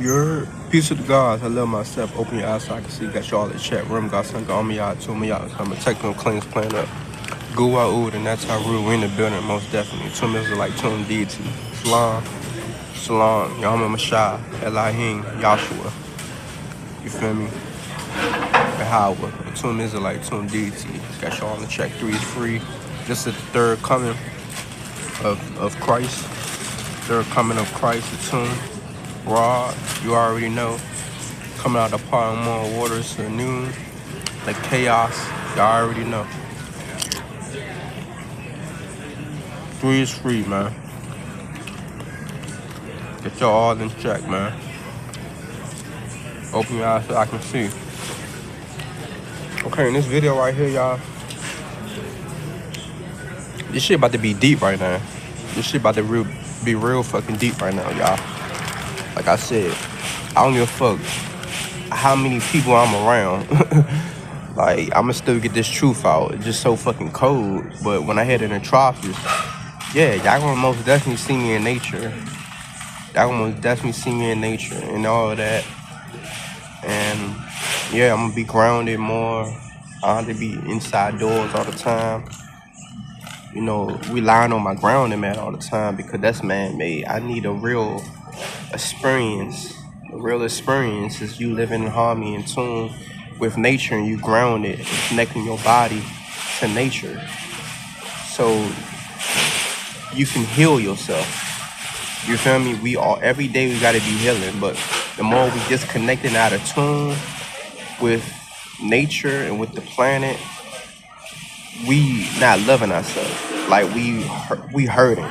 Your peace of the gods. I love myself. Open your eyes so I can see. Got y'all in the chat room. Got something on me out. To me out. I'm a technical cleans plan up. Go out Oud, and that's how real we in the building. Most definitely. Tum is like Tum deity. Salam. Salam. Yahweh Mashah. Elohim. Yahshua. You feel me? Yahweh. Tum is like Tum deity. Got y'all on the check. 3 is free. This is the third coming of Christ. Third coming of Christ. The Tum. Raw, you already know. Coming out of the pot of more waters to noon. The chaos, y'all already know. 3 is free, man. Get y'all all in check, man. Open your eyes so I can see. Okay, in this video right here, y'all. This shit about to be deep right now. This shit about to be real fucking deep right now, y'all. Like I said, I don't give a fuck how many people I'm around. Like, I'ma still get this truth out. It's just so fucking cold. But when I hit in the tropics, yeah, y'all gonna most definitely see me in nature. Y'all gonna most definitely see me in nature and all of that. And yeah, I'm gonna be grounded more. I have to be inside doors all the time. You know, relying on my grounding man all the time because that's man-made. I need a real experience. A real experience is you living in harmony and tune with nature and you grounded and connecting your body to nature. So you can heal yourself. You feel me? Every day we gotta be healing, but the more we disconnect and out of tune with nature and with the planet, we not loving ourselves. Like we hurting.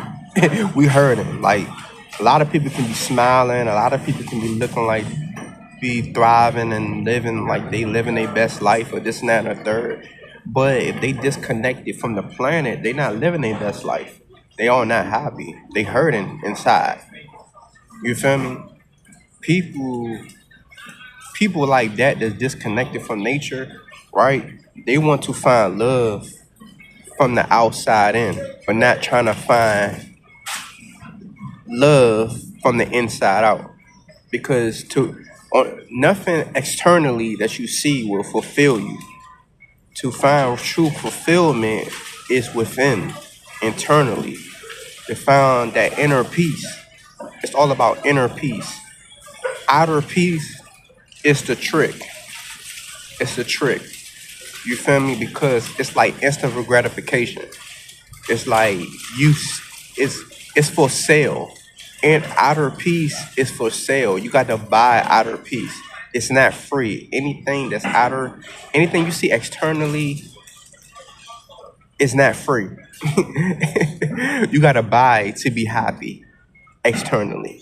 We hurting. Like a lot of people can be smiling, a lot of people can be looking like be thriving and living like they living their best life or this and that and a third. But if they disconnected from the planet, they not living their best life. They all not happy. They hurting inside. You feel me? People like that's disconnected from nature, right? They want to find love from the outside in, but not trying to find love from the inside out. Because nothing externally that you see will fulfill you. To find true fulfillment is within, internally. To find that inner peace. It's all about inner peace. Outer peace is the trick. It's the trick. You feel me? Because it's like instant gratification. It's like it's for sale. And outer peace is for sale. You got to buy outer peace. It's not free. Anything that's anything you see externally is not free. You got to buy to be happy externally.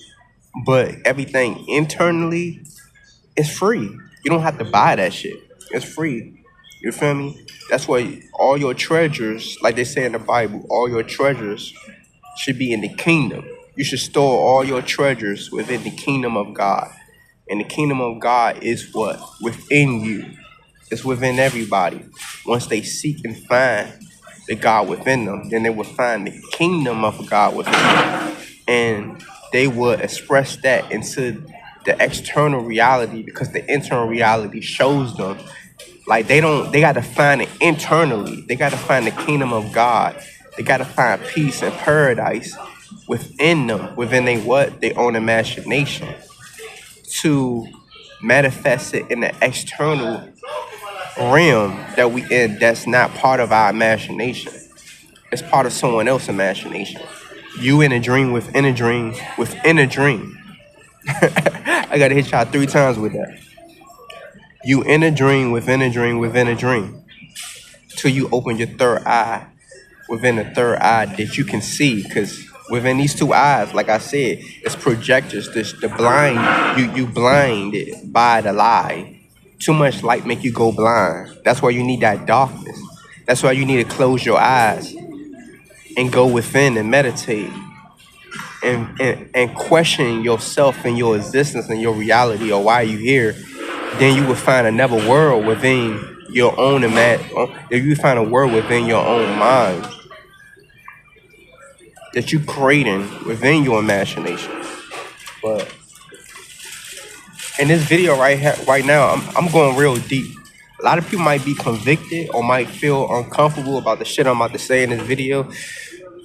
But everything internally is free. You don't have to buy that shit. It's free. You feel me? That's why all your treasures, like they say in the Bible, all your treasures should be in the kingdom. You should store all your treasures within the kingdom of God. And the kingdom of God is what? Within you. It's within everybody. Once they seek and find the God within them, then they will find the kingdom of God within them. And they will express that into the external reality because the internal reality shows them. Like they got to find it internally. They got to find the kingdom of God. They got to find peace and paradise within them, within their own imagination, to manifest it in the external realm that we in. That's not part of our imagination. It's part of someone else's imagination. You in a dream within a dream within a dream. I gotta hit y'all 3 times with that. You in a dream within a dream within a dream, till you open your third eye within the third eye that you can see, because within these 2 eyes, like I said, it's projectors. The blind, you blinded by the lie. Too much light make you go blind. That's why you need that darkness. That's why you need to close your eyes and go within and meditate and question yourself and your existence and your reality or why you here. Then you will find another world within your own if you find a world within your own mind that you creating within your imagination. But In this video right now, I'm going real deep. A lot of people might be convicted or might feel uncomfortable about the shit I'm about to say in this video,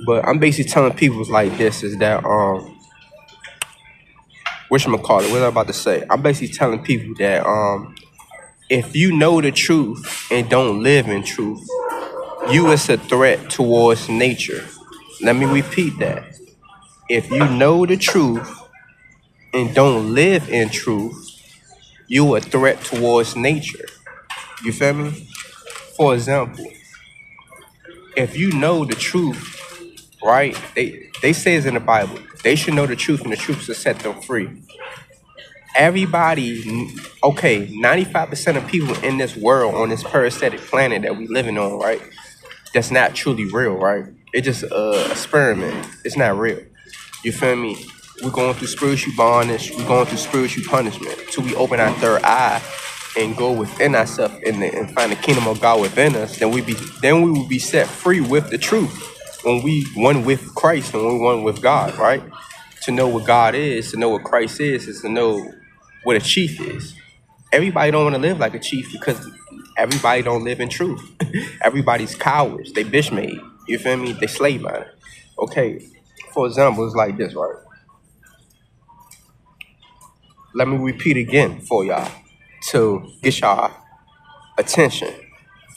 but I'm basically telling people like this is that whatchamacallit, what I'm about to say. I'm basically telling people that if you know the truth and don't live in truth, you is a threat towards nature. Let me repeat that. If you know the truth and don't live in truth, you a threat towards nature. You feel me? For example, if you know the truth, right? They say it's in the Bible. They should know the truth and the truth should set them free. Everybody, okay, 95% of people in this world, on this parasitic planet that we living on, right? That's not truly real, right? It's just a experiment. It's not real. You feel me? We're going through spiritual bondage. We're going through spiritual punishment till we open our third eye and go within ourselves and find the kingdom of God within us. Then we will be set free with the truth. When we one with Christ and when we one with God, right? To know what God is, to know what Christ is to know what a chief is. Everybody don't want to live like a chief because everybody don't live in truth. Everybody's cowards. They bitch made. You feel me? They slave minded. Okay. For example, it's like this, right? Let me repeat again for y'all to get y'all attention,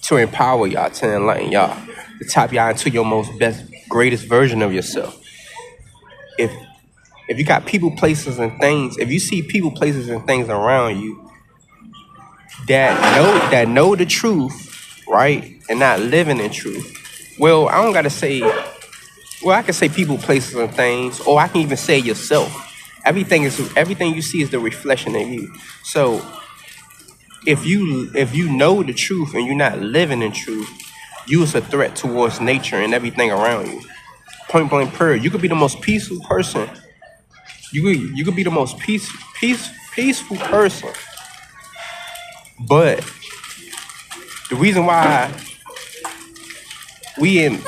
to empower y'all, to enlighten y'all, to tap y'all into your most best, greatest version of yourself. If you got people, places, and things, if you see people, places, and things around you that know the truth, right, and not living in truth, well, I don't gotta say. Well, I can say people, places, and things, or I can even say yourself. Everything you see is the reflection of you. So if you know the truth and you're not living in truth, you is a threat towards nature and everything around you. Point blank period. You could be the most peaceful person. You could be the most peaceful person. But the reason why we in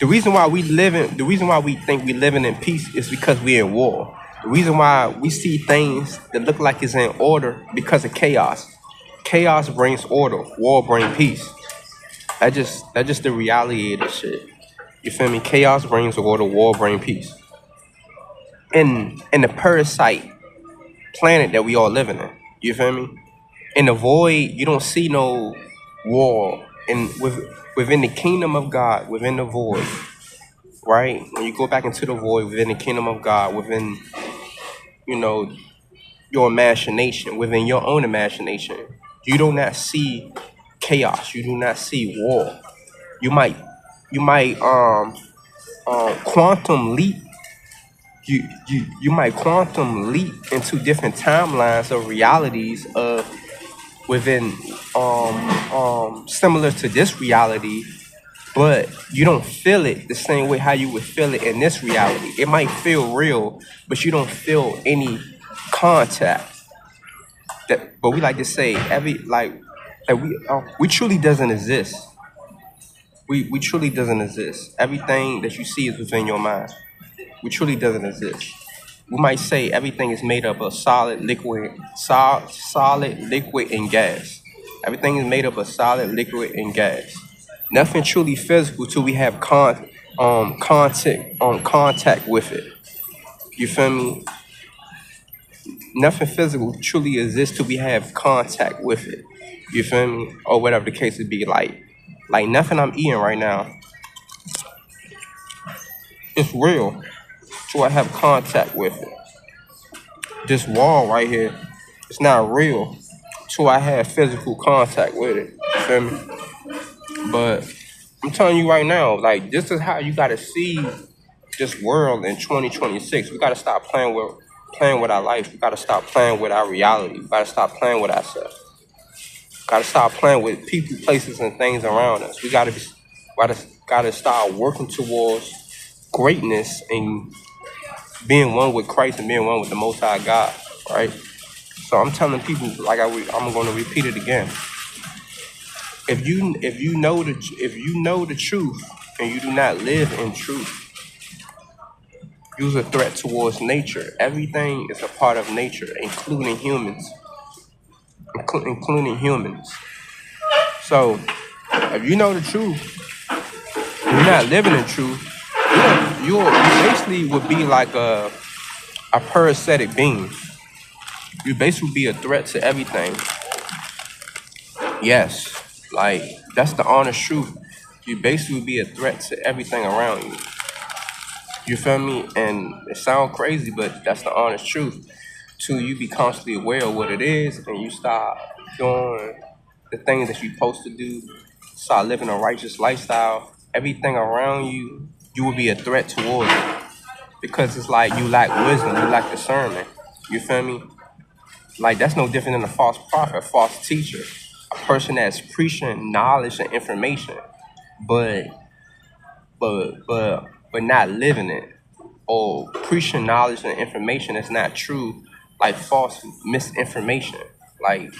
the reason why we think we living in peace is because we're in war. The reason why we see things that look like it's in order because of chaos. Chaos brings order. War brings peace. That's just the reality of this shit. You feel me? Chaos brings order. War brings peace. In the parasite planet that we all living in. You feel me? In the void, you don't see no war. Within the kingdom of God, within the void, right? When you go back into the void within the kingdom of God, within, you know, your imagination, within your own imagination, you do not see chaos. You do not see war. You might quantum leap. You might quantum leap into different timelines of realities of within similar to this reality, but you don't feel it the same way how you would feel it in this reality. It might feel real, but you don't feel any contact. But we like to say we truly doesn't exist. We truly doesn't exist. Everything that you see is within your mind. We truly doesn't exist. We might say everything is made up of solid, liquid, and gas. Everything is made up of solid, liquid, and gas. Nothing truly physical till we have contact with it. You feel me? Nothing physical truly exists till we have contact with it. You feel me? Or whatever the case would be. Like nothing I'm eating right now. It's real till I have contact with it. This wall right here, it's not real till I have physical contact with it. You feel me? But I'm telling you right now, like this is how you gotta see this world in 2026. We gotta stop playing with our life. We gotta stop playing with our reality. We gotta stop playing with ourselves. Gotta stop playing with people, places, and things around us. We gotta start working towards greatness and being one with Christ and being one with the Most High God, right? So I'm telling people, like I'm going to repeat it again. If you know the truth and you do not live in truth, You's a threat towards nature. Everything is a part of nature, including humans. Including humans. So, if you know the truth, you're not living the truth, you basically would be like a parasitic being. You basically be a threat to everything. Yes, like that's the honest truth. You basically be a threat to everything around you. You feel me? And it sounds crazy, but that's the honest truth. Till you be constantly aware of what it is, and you start doing the things that you're supposed to do, start living a righteous lifestyle. Everything around you, you will be a threat towards it because it's like you lack wisdom, you lack discernment. You feel me? Like that's no different than a false prophet, a false teacher, a person that's preaching knowledge and information, but but not living it, or preaching knowledge and information that's not true, like false misinformation. Like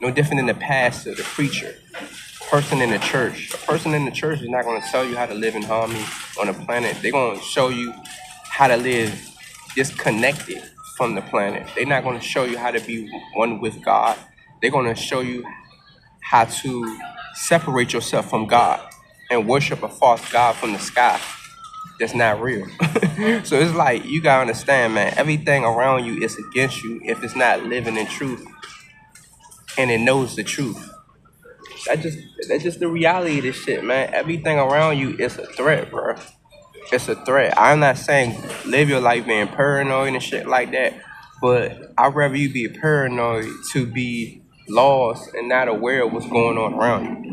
no different than the pastor, the preacher, person in the church. A person in the church is not going to tell you how to live in harmony on the planet. They're going to show you how to live disconnected from the planet. They're not going to show you how to be one with God. They're going to show you how to separate yourself from God and worship a false God from the sky that's not real. So it's like you gotta understand, man, everything around you is against you if it's not living in truth and it knows the truth. That's just the reality of this shit, man. Everything around you is a threat, bro. It's a threat. I'm not saying live your life being paranoid and shit like that, but I'd rather you be paranoid to be lost and not aware of what's going on around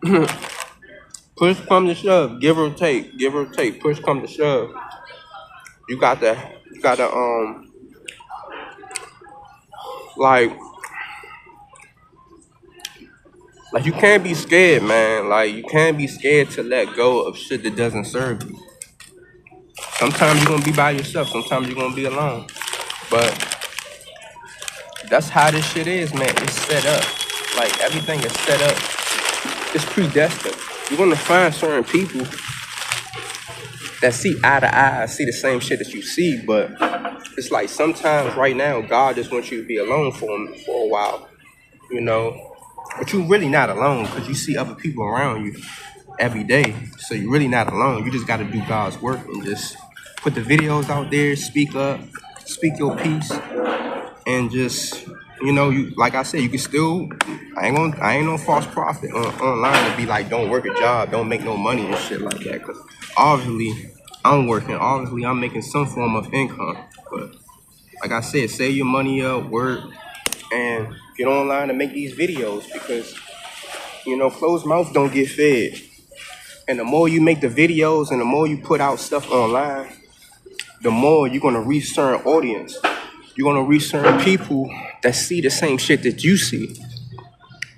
you. Push come to shove, give or take, give or take. Push come to shove. You gotta like you can't be scared, man. Like you can't be scared to let go of shit that doesn't serve you. Sometimes you're gonna be by yourself, sometimes you're gonna be alone. But that's how this shit is, man. It's set up. Like everything is set up. It's predestined. You're gonna find certain people that see eye to eye, see the same shit that you see, but it's like sometimes right now God just wants you to be alone for a while, you know. But you're really not alone because you see other people around you every day. So you're really not alone. You just got to do God's work and just put the videos out there, speak up, speak your piece, and just, you know, you like I said, you can still. I ain't no false prophet online to be like, don't work a job, don't make no money and shit like that. Because obviously I'm working. Obviously I'm making some form of income. But like I said, save your money up, work, and get online and make these videos because, you know, closed mouth don't get fed. And the more you make the videos and the more you put out stuff online, the more you're going to reach certain audience. You're going to reach certain people that see the same shit that you see.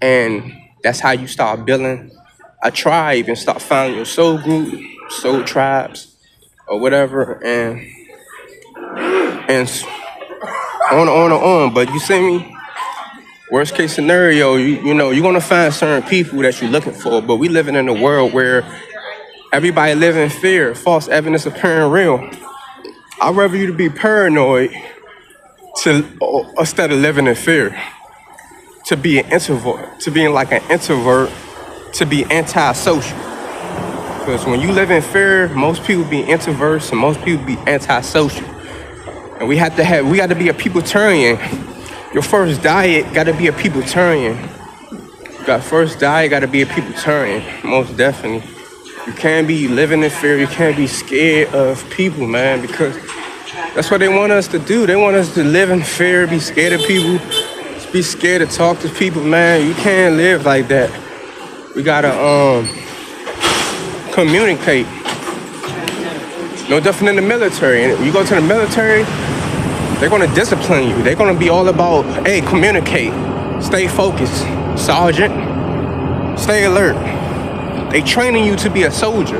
And that's how you start building a tribe and start finding your soul group, soul tribes, or whatever. And on. But you see me? Worst case scenario, you know, you're going to find certain people that you're looking for. But we living in a world where everybody live in fear, false evidence appearing real. I'd rather you to be paranoid instead of living in fear. To be an introvert, to being like an introvert, to be antisocial. Because when you live in fear, most people be introverts and most people be antisocial. And we got to be a peopletarian. Your first diet got to be a peopletarian. First diet got to be a peopletarian, most definitely. You can't be living in fear. You can't be scared of people, man, because that's what they want us to do. They want us to live in fear, be scared of people, be scared to talk to people, man. You can't live like that. We gotta communicate. No different in the military. And you go to the military, they're gonna discipline you. They're gonna be all about, hey, communicate, stay focused, sergeant, stay alert. They training you to be a soldier.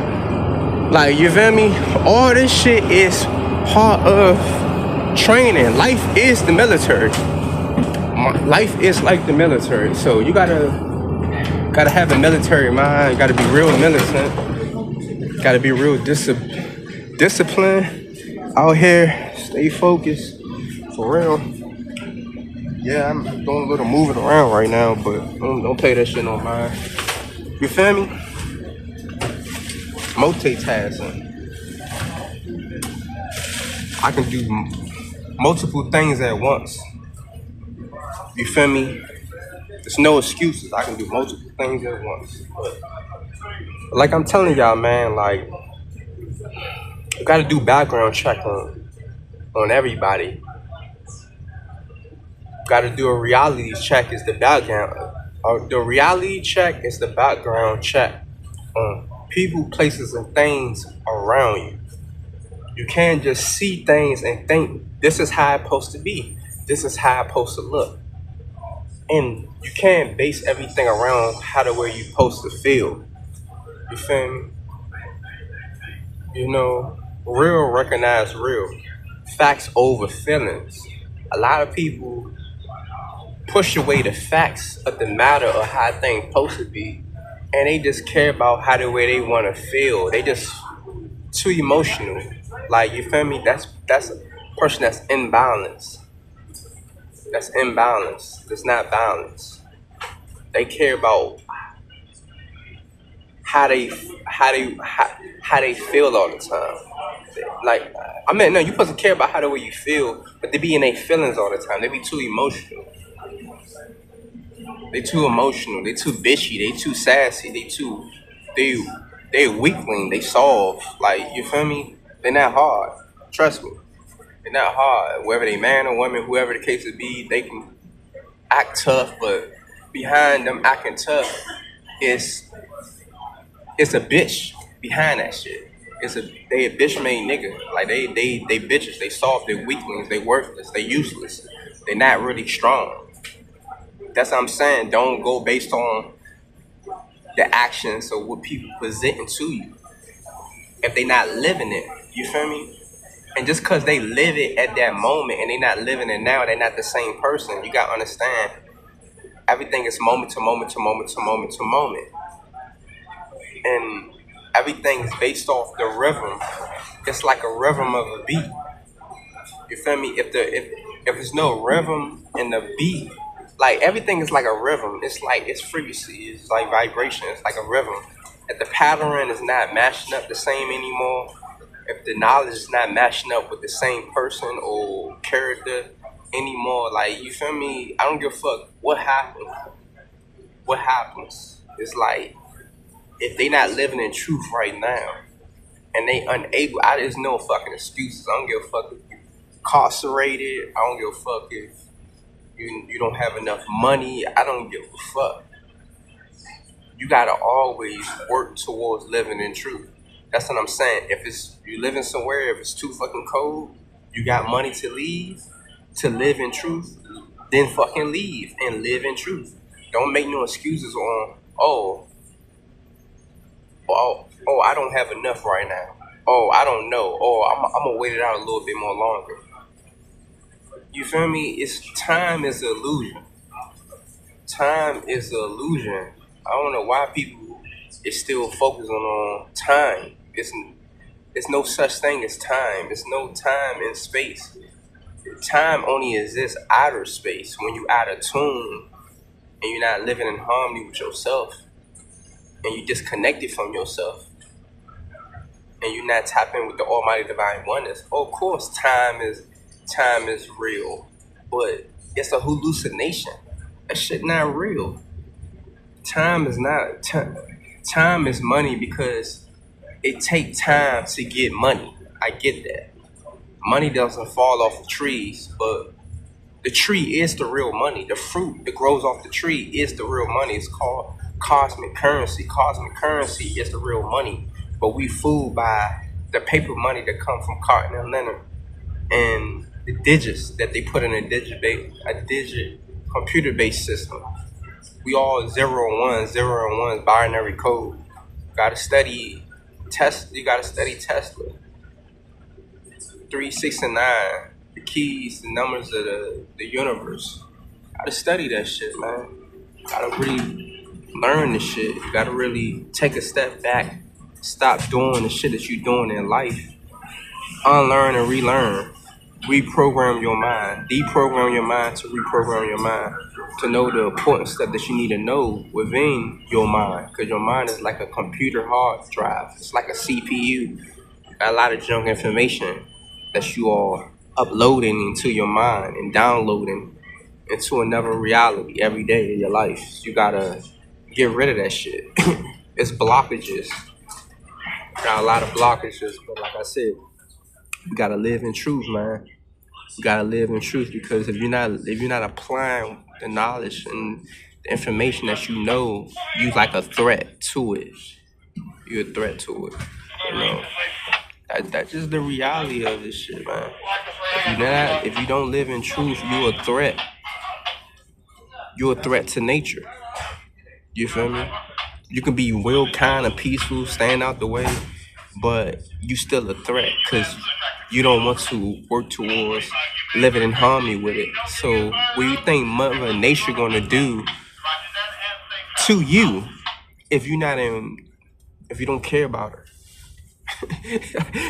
Like, you feel me? All this shit is part of training. Life is the military. Life is like the military, so you gotta have a military mind. You gotta be real militant. Gotta be real disciplined out here. Stay focused. For real. Yeah, I'm doing a little moving around right now, but don't pay that shit no mind. You feel me? Multitasking. I can do multiple things at once. You feel me? There's no excuses. I can do multiple things at once. But like I'm telling y'all, man, like you gotta do background check on everybody. Gotta do a reality check is the background. The reality check is the background check on people, places, and things around you. You can't just see things and think this is how it's supposed to be. This is how it's supposed to look. And you can't base everything around how the way you're supposed to feel. You feel me? You know, real recognize real. Facts over feelings. A lot of people push away the facts of the matter of how things supposed to be, and they just care about how the way they want to feel. They just too emotional. Like you feel me? That's a person that's imbalanced. That's imbalanced. That's not balance. They care about how they how they feel all the time. Like I mean, no, you supposed to care about how the way you feel, but they be in their feelings all the time. They be too emotional. They too emotional. They too bitchy. They too sassy. They they weakling. They soft. Like you feel me? They're not hard. Trust me. They're not hard. Whether they man or woman, whoever the case would be, they can act tough, but behind them acting tough is it's a bitch behind that shit. They a bitch made nigga. Like they bitches. They soft. They weaklings. They worthless. They useless. They not really strong. That's what I'm saying. Don't go based on the actions or what people presenting to you. If they not living it, you feel me? And just cause they live it at that moment and they not living it now, they not the same person. You gotta understand. Everything is moment to moment to moment to moment to moment. And everything is based off the rhythm. It's like a rhythm of a beat. You feel me? If there's no rhythm in the beat, like everything is like a rhythm. It's like it's frequency. It's like vibration. It's like a rhythm. If the pattern is not matching up the same anymore, if the knowledge is not matching up with the same person or character anymore, like you feel me? I don't give a fuck what happens. What happens? It's like if they not living in truth right now and they unable, there's no fucking excuses. I don't give a fuck if you incarcerated. I don't give a fuck if you don't have enough money. I don't give a fuck. You gotta always work towards living in truth. That's what I'm saying. If it's you living somewhere, if it's too fucking cold, you got money to leave, to live in truth, then fucking leave and live in truth. Don't make no excuses on I don't have enough right now. Oh, I don't know. Oh, I'm gonna wait it out a little bit more longer. You feel me? It's time is an illusion. Time is an illusion. I don't know why people is still focusing on time. It's no such thing as time. It's no time and space. Time only exists outer space when you out of tune and you're not living in harmony with yourself and you disconnected from yourself and you're not tapping with the almighty divine oneness. Of course time is real, but it's a hallucination. That shit not real. Time is not time is money because it take time to get money. I get that. Money doesn't fall off the trees, but the tree is the real money. The fruit that grows off the tree is the real money. It's called cosmic currency. Cosmic currency is the real money, but we fooled by the paper money that come from cotton and linen and the digits that they put in a digit computer-based system. We all zero and ones, binary code. Gotta study Tesla. You gotta study Tesla. 3, 6, and 9. The keys, the numbers of the universe. Gotta study that shit, man. Gotta really learn this shit. You gotta really take a step back stop doing the shit that you're doing in life. Unlearn and relearn. Reprogram your mind. Deprogram your mind to reprogram your mind. To know the important stuff that you need to know within your mind. Because your mind is like a computer hard drive. It's like a CPU. Got a lot of junk information that you are uploading into your mind and downloading into another reality every day of your life. You gotta get rid of that shit. It's blockages. Got a lot of blockages, but like I said, you gotta live in truth, man. You gotta live in truth because if you're not applying the knowledge and the information that you know, you like a threat to it. You're a threat to it. You know. That's just the reality of this shit, man. If you don't live in truth, you're a threat. You're a threat to nature. You feel me? You can be real kind and peaceful, stand out the way, but you still a threat because you don't want to work towards living in harmony with it. So what do you think Mother Nature gonna do to you if if you don't care about her?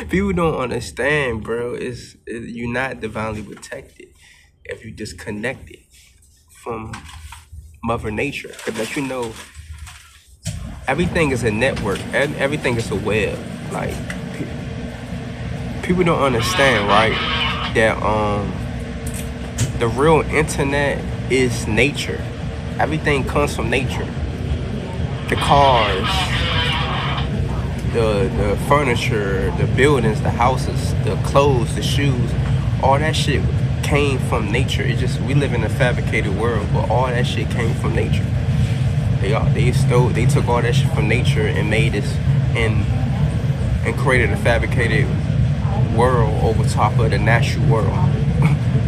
People don't understand, bro. You're not divinely protected if you disconnected from Mother Nature. Because you know, everything is a network. Everything is a web. Like people don't understand, right? That the real internet is nature. Everything comes from nature. The cars, the furniture, the buildings, the houses, the clothes, the shoes, all that shit came from nature. It's just we live in a fabricated world, but all that shit came from nature. They took all that shit from nature and made this and created a fabricated world over top of the natural world.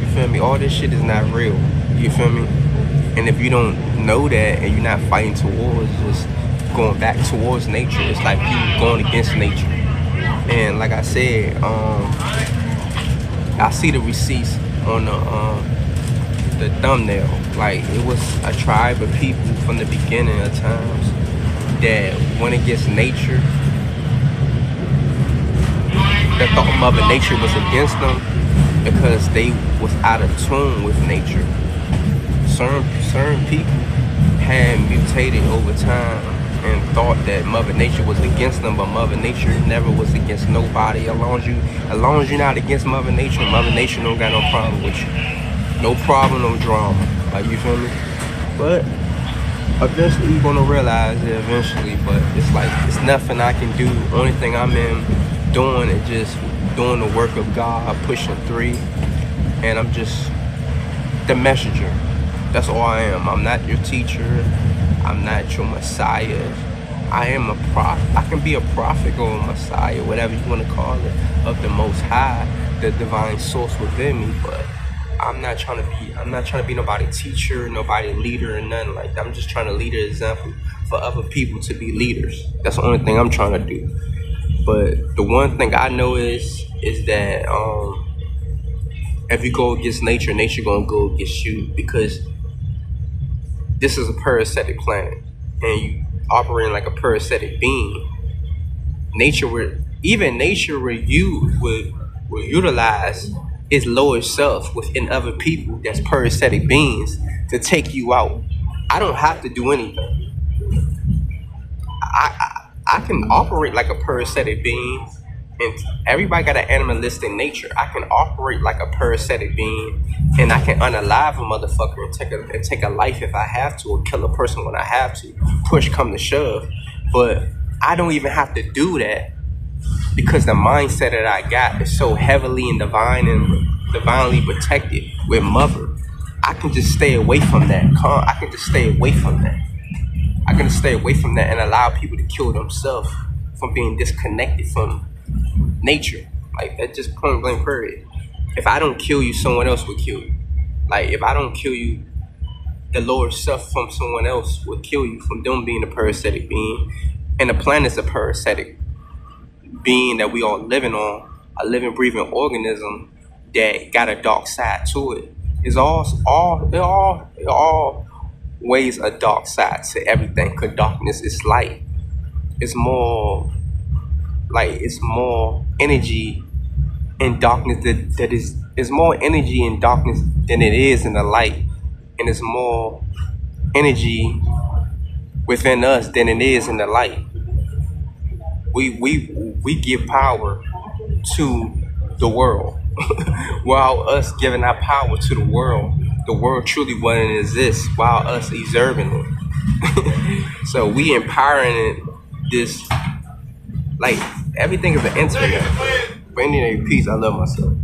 You feel me? All this shit is not real. You feel me? And if you don't know that and you're not fighting towards just going back towards nature, it's like you going against nature. And like I said, I see the receipts on the thumbnail. Like it was a tribe of people from the beginning of times that went against nature, that thought Mother Nature was against them because they was out of tune with nature. Certain people had mutated over time and thought that Mother Nature was against them, but Mother Nature never was against nobody. As long as you're not against Mother Nature don't got no problem with you. No problem, no drama. Like, you feel me? But eventually you're gonna realize it eventually, but it's like it's nothing I can do. Only thing I'm doing is just doing the work of God, pushing 3, and I'm just the messenger. That's all I am. I'm not your teacher. I'm not your Messiah. I am a prophet. I can be a prophet or a Messiah, whatever you want to call it, of the Most High, the divine source within me. But I'm not trying to be nobody teacher, nobody leader, or nothing like that. I'm just trying to lead an example for other people to be leaders. That's the only thing I'm trying to do. But the one thing I know is that if you go against nature, nature gonna go against you, because this is a parasitic planet, and you operating like a parasitic being. Nature would utilize its lower self within other people that's parasitic beings to take you out. I don't have to do anything. I can operate like a parasitic being, and everybody got an animalistic nature. I can operate like a parasitic being, and I can unalive a motherfucker and take a life if I have to, or kill a person when I have to. Push come to shove, but I don't even have to do that because the mindset that I got is so heavily and divinely protected with Mother. I can just stay away from that. I can just stay away from that. I can stay away from that and allow people to kill themselves from being disconnected from nature. Like, that just point blank period. If I don't kill you, someone else will kill you. Like, if I don't kill you, the lower self from someone else will kill you from them being a parasitic being. And the planet's a parasitic being that we all living on, a living, breathing organism that got a dark side to it. It's all ways a dark side to everything, because darkness is light. It's more like it's more energy in darkness that is more energy in darkness than it is in the light, and it's more energy within us than it is in the light. We give power to the world. While us giving our power to the world truly wouldn't exist while us observing it. So we empowering it, this, like, everything is an internet. But anyway, peace. I love myself.